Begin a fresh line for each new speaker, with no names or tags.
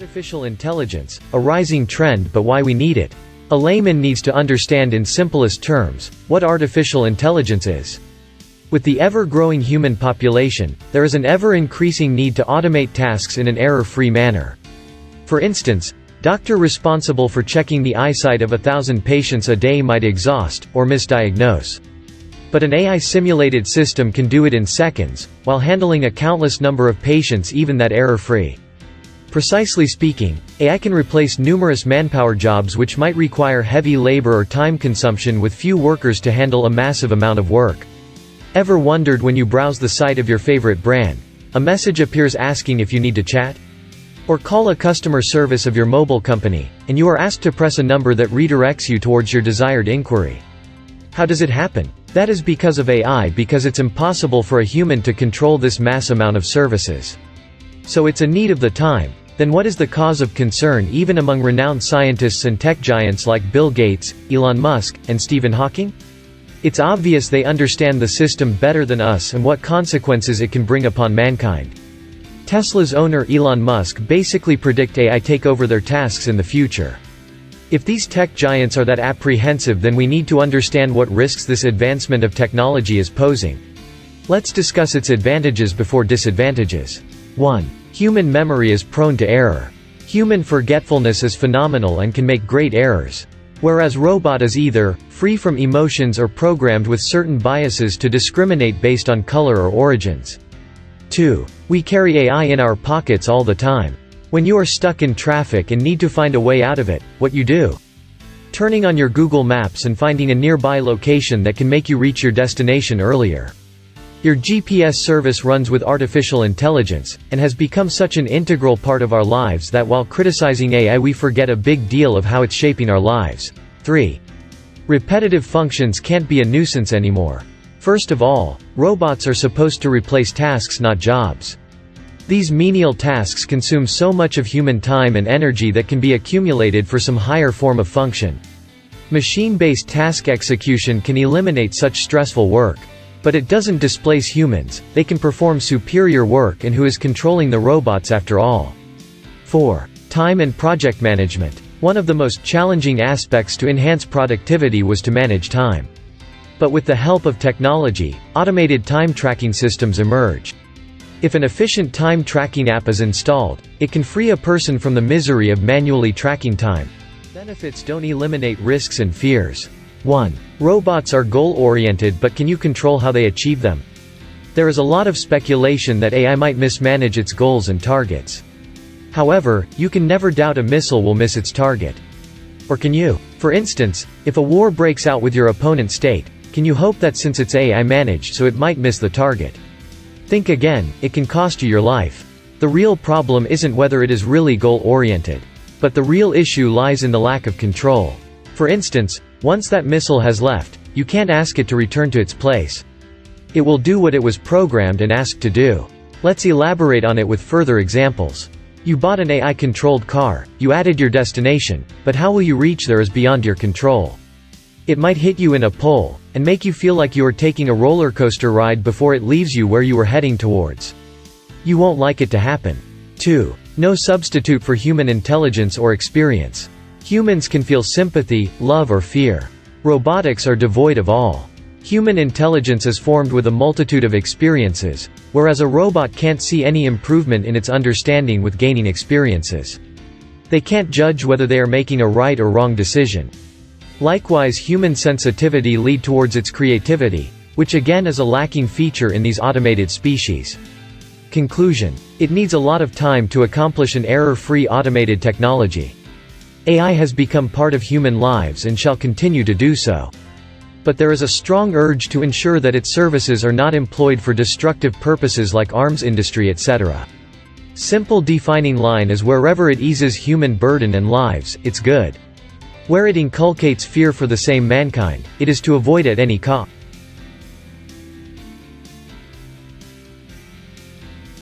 Artificial intelligence, a rising trend but why we need it. A layman needs to understand in simplest terms, what artificial intelligence is. With the ever-growing human population, there is an ever-increasing need to automate tasks in an error-free manner. For instance, doctor responsible for checking the eyesight of 1,000 patients a day might exhaust, or misdiagnose. But an AI-simulated system can do it in seconds, while handling a countless number of patients, even that error-free. Precisely speaking, AI can replace numerous manpower jobs which might require heavy labor or time consumption with few workers to handle a massive amount of work. Ever wondered when you browse the site of your favorite brand, a message appears asking if you need to chat? Or call a customer service of your mobile company, and you are asked to press a number that redirects you towards your desired inquiry? How does it happen? That is because of AI, because it's impossible for a human to control this mass amount of services. So it's a need of the time. Then what is the cause of concern even among renowned scientists and tech giants like Bill Gates, Elon Musk, and Stephen Hawking? It's obvious they understand the system better than us and what consequences it can bring upon mankind. Tesla's owner Elon Musk basically predict AI take over their tasks in the future. If these tech giants are that apprehensive, then we need to understand what risks this advancement of technology is posing. Let's discuss its advantages before disadvantages. 1. Human memory is prone to error. Human forgetfulness is phenomenal and can make great errors. Whereas robot is either free from emotions or programmed with certain biases to discriminate based on color or origins. 2. We carry AI in our pockets all the time. When you are stuck in traffic and need to find a way out of it, what you do? Turning on your Google Maps and finding a nearby location that can make you reach your destination earlier. Your GPS service runs with artificial intelligence, and has become such an integral part of our lives that while criticizing AI we forget a big deal of how it's shaping our lives. 3. Repetitive functions can't be a nuisance anymore. First of all, robots are supposed to replace tasks, not jobs. These menial tasks consume so much of human time and energy that can be accumulated for some higher form of function. Machine-based task execution can eliminate such stressful work. But it doesn't displace humans, they can perform superior work, and who is controlling the robots after all? 4. Time and project management. One of the most challenging aspects to enhance productivity was to manage time. But with the help of technology, automated time tracking systems emerge. If an efficient time tracking app is installed, it can free a person from the misery of manually tracking time. Benefits don't eliminate risks and fears. 1. Robots are goal-oriented, but can you control how they achieve them? There is a lot of speculation that AI might mismanage its goals and targets. However, you can never doubt a missile will miss its target. Or can you? For instance, if a war breaks out with your opponent state, can you hope that since it's AI managed so it might miss the target? Think again, it can cost you your life. The real problem isn't whether it is really goal-oriented. But the real issue lies in the lack of control. For instance, once that missile has left, you can't ask it to return to its place. It will do what it was programmed and asked to do. Let's elaborate on it with further examples. You bought an AI-controlled car, you added your destination, but how will you reach there is beyond your control. It might hit you in a pole, and make you feel like you are taking a roller coaster ride before it leaves you where you were heading towards. You won't like it to happen. 2. No substitute for human intelligence or experience. Humans can feel sympathy, love or fear. Robotics are devoid of all. Human intelligence is formed with a multitude of experiences, whereas a robot can't see any improvement in its understanding with gaining experiences. They can't judge whether they are making a right or wrong decision. Likewise, human sensitivity leads towards its creativity, which again is a lacking feature in these automated species. Conclusion. It needs a lot of time to accomplish an error-free automated technology. AI has become part of human lives and shall continue to do so. But there is a strong urge to ensure that its services are not employed for destructive purposes like arms industry, etc. Simple defining line is wherever it eases human burden and lives, it's good. Where it inculcates fear for the same mankind, it is to avoid at any cost.